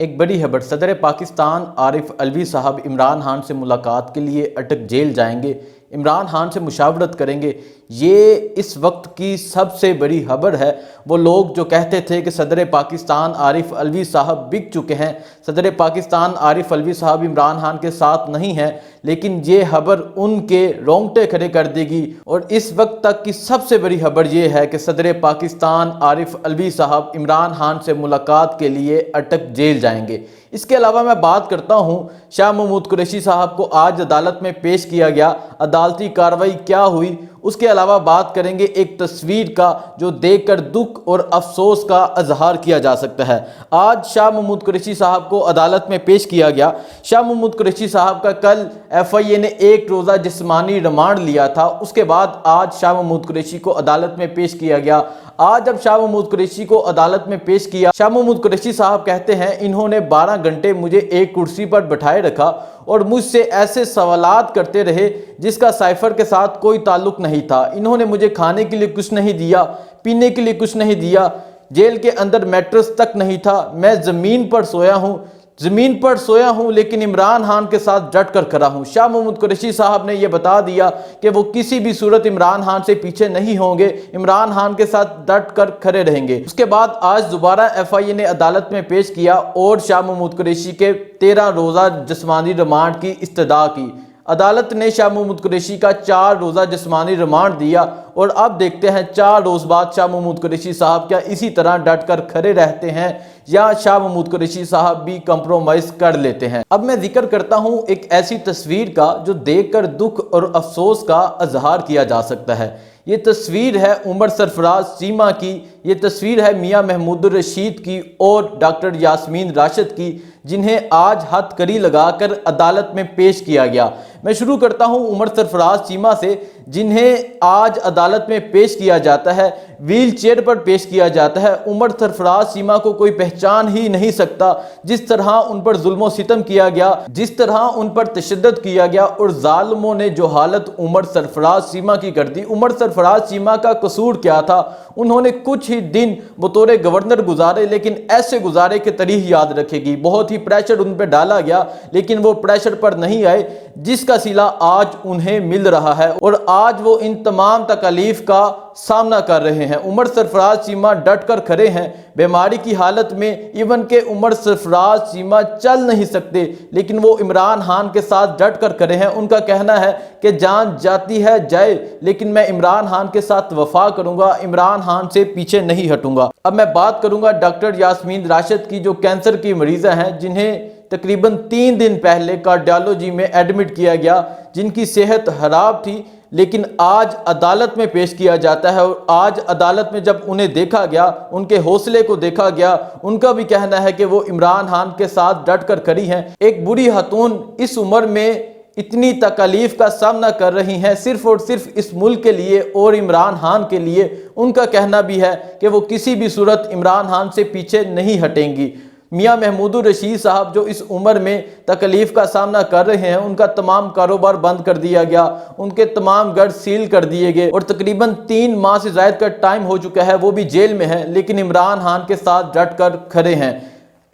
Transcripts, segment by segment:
ایک بڑی خبر، صدر پاکستان عارف علوی صاحب عمران خان سے ملاقات کے لیے اٹک جیل جائیں گے، عمران خان سے مشاورت کریں گے۔ یہ اس وقت کی سب سے بڑی خبر ہے۔ وہ لوگ جو کہتے تھے کہ صدر پاکستان عارف علوی صاحب بک چکے ہیں، صدر پاکستان عارف علوی صاحب عمران خان کے ساتھ نہیں ہیں، لیکن یہ خبر ان کے رونگٹے کھڑے کر دے گی۔ اور اس وقت تک کی سب سے بڑی خبر یہ ہے کہ صدر پاکستان عارف علوی صاحب عمران خان سے ملاقات کے لیے اٹک جیل جائیں گے۔ اس کے علاوہ میں بات کرتا ہوں شاہ محمود قریشی صاحب کو آج عدالت میں پیش کیا گیا، عدالتی کارروائی کیا ہوئی، اس کے علاوہ بات کریں گے ایک تصویر کا جو دیکھ کر دکھ اور افسوس کا اظہار کیا جا سکتا ہے۔ آج شاہ محمود قریشی صاحب کو عدالت میں پیش کیا گیا۔ شاہ محمود قریشی صاحب کا کل FIA نے 1 روزہ جسمانی ریمانڈ لیا تھا، اس کے بعد آج شاہ محمود قریشی کو عدالت میں پیش کیا گیا۔ آج جب شاہ محمود قریشی کو عدالت میں پیش کیا، شاہ محمود قریشی صاحب کہتے ہیں انہوں نے 12 گھنٹے مجھے ایک کرسی پر بٹھائے رکھا اور مجھ سے ایسے سوالات کرتے رہے جس کا سائفر کے ساتھ کوئی تعلق نہیں تھا۔ انہوں نے مجھے کھانے کے لیے کچھ نہیں دیا، پینے کے لیے کچھ نہیں دیا، جیل کے اندر میٹرس تک نہیں تھا، میں زمین پر سویا ہوں لیکن عمران خان کے ساتھ ڈٹ کر کھڑا ہوں۔ شاہ محمود قریشی صاحب نے یہ بتا دیا کہ وہ کسی بھی صورت عمران خان سے پیچھے نہیں ہوں گے، عمران خان کے ساتھ ڈٹ کر کھڑے رہیں گے۔ اس کے بعد آج دوبارہ FIA نے عدالت میں پیش کیا اور شاہ محمود قریشی کے 13 روزہ جسمانی ریمانڈ کی استدعا کی۔ عدالت نے شاہ محمود قریشی کا 4 روزہ جسمانی ریمانڈ دیا اور اب دیکھتے ہیں 4 روز بعد شاہ محمود قریشی صاحب کیا اسی طرح ڈٹ کر کھڑے رہتے ہیں یا شاہ محمود قریشی صاحب بھی کمپرومائز کر لیتے ہیں۔ اب میں ذکر کرتا ہوں ایک ایسی تصویر کا جو دیکھ کر دکھ اور افسوس کا اظہار کیا جا سکتا ہے۔ یہ تصویر ہے عمر سرفراز چیمہ کی، یہ تصویر ہے میاں محمود الرشید کی اور ڈاکٹر یاسمین راشد کی، جنہیں آج ہتھ کڑی لگا کر عدالت میں پیش کیا گیا۔ میں شروع کرتا ہوں عمر سرفراز چیمہ سے، جنہیں آج عدالت میں پیش کیا جاتا ہے، ویل چیئر پر پیش کیا جاتا ہے۔ عمر سرفراز چیمہ کو کوئی پہچان ہی نہیں سکتا، جس طرح ان پر ظلم و ستم کیا گیا، جس طرح ان پر تشدد کیا گیا اور ظالموں نے جو حالت عمر سرفراز چیمہ کی کر دی۔ عمر سرفراز چیمہ کا قصور کیا تھا؟ انہوں نے کچھ ہی دن بطور گورنر گزارے، لیکن ایسے گزارے کہ تاریخ یاد رکھے گی۔ بہت ہی پریشر ان پہ ڈالا گیا لیکن وہ پریشر پر نہیں آئے، جس کا صلہ آج انہیں مل رہا ہے اور آج وہ ان تمام تکالیف کا سامنا کر رہے ہیں۔ عمر سرفراز چیمہ ڈٹ کر کھڑے ہیں بیماری کی حالت میں، ایون کہ عمر سرفراز چیمہ چل نہیں سکتے، لیکن وہ عمران خان کے ساتھ ڈٹ کر کھڑے ہیں۔ ان کا کہنا ہے کہ جان جاتی ہے جائے، لیکن میں عمران خان کے ساتھ وفا کروں گا، عمران خان سے پیچھے نہیں ہٹوں گا۔ اب میں بات کروں گا ڈاکٹر یاسمین راشد کی، جو کینسر کی مریضہ ہیں، جنہیں تقریباً 3 دن پہلے کارڈیالوجی میں ایڈمٹ کیا گیا، جن کی صحت خراب تھی، لیکن آج عدالت میں پیش کیا جاتا ہے۔ اور آج عدالت میں جب انہیں دیکھا گیا، ان کے حوصلے کو دیکھا گیا، ان کا بھی کہنا ہے کہ وہ عمران خان کے ساتھ ڈٹ کر کھڑی ہیں۔ ایک بوڑھی خاتون اس عمر میں اتنی تکالیف کا سامنا کر رہی ہیں صرف اور صرف اس ملک کے لیے اور عمران خان کے لیے۔ ان کا کہنا بھی ہے کہ وہ کسی بھی صورت عمران خان سے پیچھے نہیں ہٹیں گی۔ میاں محمود الرشید صاحب جو اس عمر میں تکلیف کا سامنا کر رہے ہیں، ان کا تمام کاروبار بند کر دیا گیا، ان کے تمام گھر سیل کر دیے گئے اور تقریباً 3 ماہ سے زائد کا ٹائم ہو چکا ہے، وہ بھی جیل میں ہے، لیکن عمران خان کے ساتھ ڈٹ کر کھڑے ہیں۔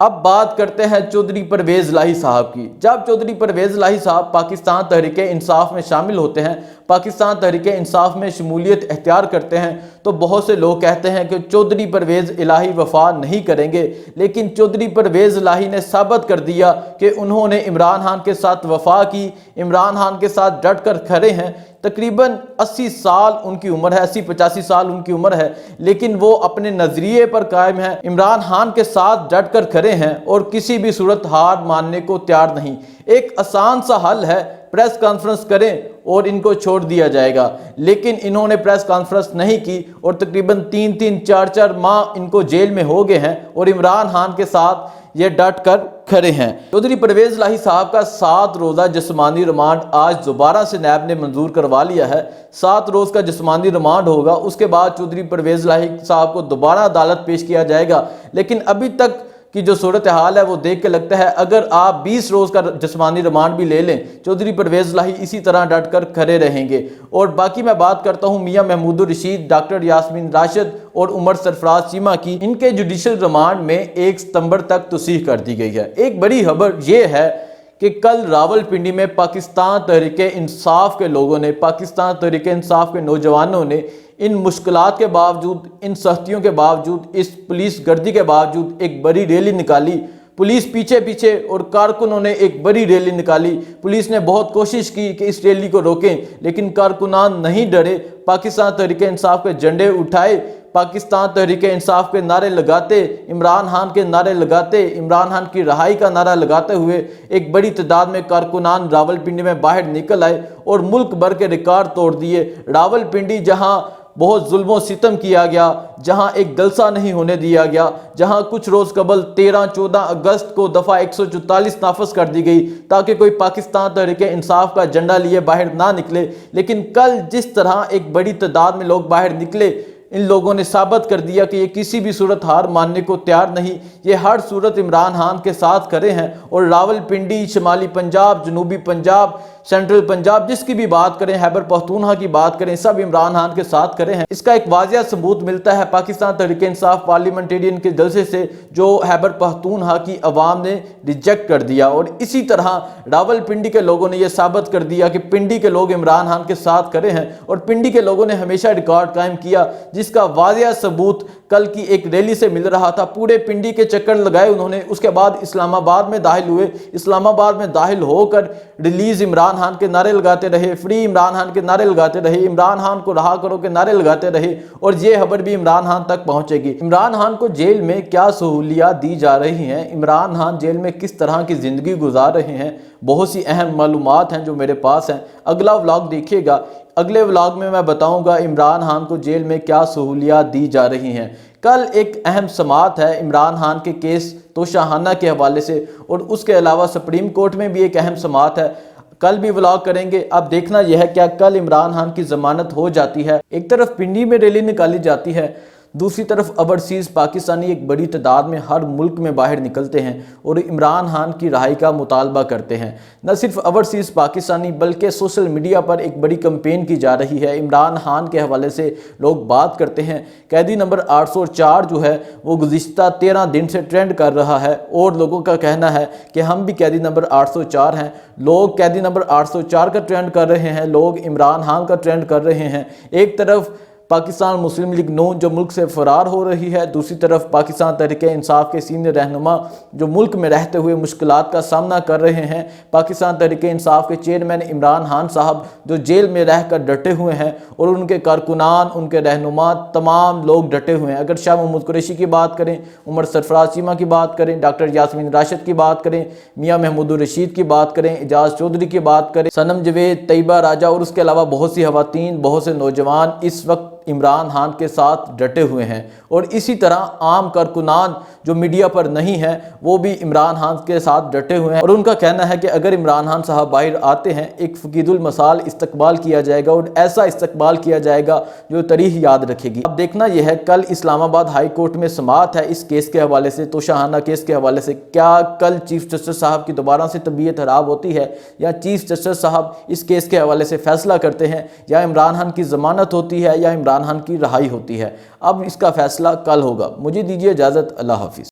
اب بات کرتے ہیں چودھری پرویز الہی صاحب کی۔ جب چودھری پرویز الہی صاحب پاکستان تحریک انصاف میں شامل ہوتے ہیں، پاکستان تحریک انصاف میں شمولیت اختیار کرتے ہیں، تو بہت سے لوگ کہتے ہیں کہ چودھری پرویز الہی وفا نہیں کریں گے، لیکن چودھری پرویز الہی نے ثابت کر دیا کہ انہوں نے عمران خان کے ساتھ وفا کی، عمران خان کے ساتھ ڈٹ کر کھڑے ہیں۔ تقریباً 80 سال ان کی عمر ہے، 80-85 سال ان کی عمر ہے، لیکن وہ اپنے نظریے پر قائم ہیں، عمران خان کے ساتھ ڈٹ کر کھڑے ہیں اور کسی بھی صورت ہار ماننے کو تیار نہیں۔ ایک آسان سا حل ہے، پریس کانفرنس کریں اور ان کو چھوڑ دیا جائے گا، لیکن انہوں نے پریس کانفرنس نہیں کی اور تقریباً 3-4 ماہ ان کو جیل میں ہو گئے ہیں اور عمران خان کے ساتھ یہ ڈٹ کر کھڑے ہیں۔ چودھری پرویز الہی صاحب کا 7 روزہ جسمانی ریمانڈ آج دوبارہ سے نیب نے منظور کروا لیا ہے۔ 7 روز کا جسمانی ریمانڈ ہوگا، اس کے بعد چودھری پرویز الہی صاحب کو دوبارہ عدالت پیش کیا جائے گا، لیکن ابھی تک کی جو صورتحال ہے وہ دیکھ کے لگتا ہے اگر آپ 20 روز کا جسمانی ریمانڈ بھی لے لیں چودھری پرویز الہی اسی طرح ڈٹ کر کھڑے رہیں گے۔ اور باقی میں بات کرتا ہوں میاں محمود الرشید، ڈاکٹر یاسمین راشد اور عمر سرفراز چیمہ کی، ان کے جوڈیشل ریمانڈ میں 1 ستمبر تک توسیع کر دی گئی ہے۔ ایک بڑی خبر یہ ہے کہ کل راولپنڈی میں پاکستان تحریک انصاف کے لوگوں نے، پاکستان تحریک انصاف کے نوجوانوں نے ان مشکلات کے باوجود، ان سختیوں کے باوجود، اس پولیس گردی کے باوجود ایک بڑی ریلی نکالی۔ پولیس پیچھے پیچھے اور کارکنوں نے ایک بڑی ریلی نکالی۔ پولیس نے بہت کوشش کی کہ اس ریلی کو روکیں لیکن کارکنان نہیں ڈرے، پاکستان تحریک انصاف کے جھنڈے اٹھائے، پاکستان تحریک انصاف کے نعرے لگاتے، عمران خان کے نعرے لگاتے، عمران خان کی رہائی کا نعرہ لگاتے ہوئے ایک بڑی تعداد میں کارکنان راولپنڈی میں باہر نکل آئے اور ملک بھر کے ریکارڈ توڑ دیے۔ راولپنڈی جہاں بہت ظلم و ستم کیا گیا، جہاں ایک جلسہ نہیں ہونے دیا گیا، جہاں کچھ روز قبل 13-14 اگست کو دفعہ 144 نافذ کر دی گئی تاکہ کوئی پاکستان تحریک انصاف کا جھنڈا لیے باہر نہ نکلے، لیکن کل جس طرح ایک بڑی تعداد میں لوگ باہر نکلے، ان لوگوں نے ثابت کر دیا کہ یہ کسی بھی صورت ہار ماننے کو تیار نہیں، یہ ہر صورت عمران خان کے ساتھ کھڑے ہیں۔ اور راولپنڈی، شمالی پنجاب، جنوبی پنجاب، سینٹرل پنجاب، جس کی بھی بات کریں، خیبر پختونخوا کی بات کریں، سب عمران خان کے ساتھ کھڑے ہیں۔ اس کا ایک واضح ثبوت ملتا ہے پاکستان تحریک انصاف پارلیمنٹیرین کے جلسے سے جو خیبر پختونخوا کی عوام نے ریجیکٹ کر دیا، اور اسی طرح راولپنڈی کے لوگوں نے یہ ثابت کر دیا کہ پنڈی کے لوگ عمران خان کے ساتھ کھڑے ہیں، اور پنڈی کے لوگوں نے ہمیشہ ریکارڈ قائم کیا، جس کا واضح ثبوت کل کی ایک ریلی سے مل رہا تھا۔ پورے پنڈی کے چکر لگائے انہوں نے، اس کے بعد اسلام آباد میں داخل ہوئے، اسلام آباد میں داخل ہو کر ریلیز عمران خان کے نعرے لگاتے رہے، فری عمران خان کے نعرے لگاتے رہے، عمران خان کو رہا کرو کے نعرے لگاتے رہے، اور یہ خبر بھی عمران خان تک پہنچے گی۔ عمران خان کو جیل میں کیا سہولیات دی جا رہی ہیں، عمران خان جیل میں کس طرح کی زندگی گزار رہے ہیں، بہت سی اہم معلومات ہیں جو میرے پاس ہیں۔ اگلا ولاگ دیکھیے گا، اگلے ولاگ میں بتاؤں گا عمران خان کو جیل میں کیا سہولیات دی جا رہی ہیں۔ کل ایک اہم سماعت ہے عمران خان کے کیس توشاہانہ کے حوالے سے، اور اس کے علاوہ سپریم کورٹ میں بھی ایک اہم سماعت ہے، کل بھی ولاگ کریں گے۔ اب دیکھنا یہ ہے کیا کل عمران خان کی ضمانت ہو جاتی ہے۔ ایک طرف پنڈی میں ریلی نکالی جاتی ہے، دوسری طرف اوورسیز پاکستانی ایک بڑی تعداد میں ہر ملک میں باہر نکلتے ہیں اور عمران خان کی رہائی کا مطالبہ کرتے ہیں۔ نہ صرف اوورسیز پاکستانی بلکہ سوشل میڈیا پر ایک بڑی کمپین کی جا رہی ہے، عمران خان کے حوالے سے لوگ بات کرتے ہیں۔ قیدی نمبر 804 جو ہے وہ گزشتہ 13 دن سے ٹرینڈ کر رہا ہے، اور لوگوں کا کہنا ہے کہ ہم بھی قیدی نمبر 804 ہیں۔ لوگ قیدی نمبر 804 کا ٹرینڈ کر رہے ہیں، لوگ عمران خان کا ٹرینڈ کر رہے ہیں۔ ایک طرف پاکستان مسلم لیگ نون جو ملک سے فرار ہو رہی ہے، دوسری طرف پاکستان تحریک انصاف کے سینئر رہنما جو ملک میں رہتے ہوئے مشکلات کا سامنا کر رہے ہیں، پاکستان تحریک انصاف کے چیئرمین عمران خان صاحب جو جیل میں رہ کر ڈٹے ہوئے ہیں، اور ان کے کارکنان، ان کے رہنما، تمام لوگ ڈٹے ہوئے ہیں۔ اگر شاہ محمود قریشی کی بات کریں، عمر سرفراز چیمہ کی بات کریں، ڈاکٹر یاسمین راشد کی بات کریں، میاں محمود الرشید کی بات کریں، اعجاز چودھری کی بات کریں، صنم جاوید، طیبہ راجہ، اور اس کے علاوہ بہت سی خواتین، بہت سے نوجوان اس وقت عمران خان کے ساتھ ڈٹے ہوئے ہیں، اور اسی طرح عام کارکنان جو میڈیا پر نہیں ہیں وہ بھی عمران خان کے ساتھ ڈٹے ہوئے ہیں، اور ان کا کہنا ہے کہ اگر عمران خان صاحب باہر آتے ہیں ایک فقید المثال استقبال کیا جائے گا، اور ایسا استقبال کیا جائے گا جو تاریخ یاد رکھے گی۔ اب دیکھنا یہ ہے کل اسلام آباد ہائی کورٹ میں سماعت ہے اس کیس کے حوالے سے، توشاہانہ کیس کے حوالے سے، کیا کل چیف جسٹس صاحب کی دوبارہ سے طبیعت خراب ہوتی ہے، یا چیف جسٹس صاحب اس کیس کے حوالے سے فیصلہ کرتے ہیں، یا عمران خان کی ضمانت ہوتی ہے، یا عمران خان کی رہائی ہوتی ہے۔ اب اس کا فیصلہ کل ہوگا۔ مجھے دیجیے اجازت، اللہ حافظ۔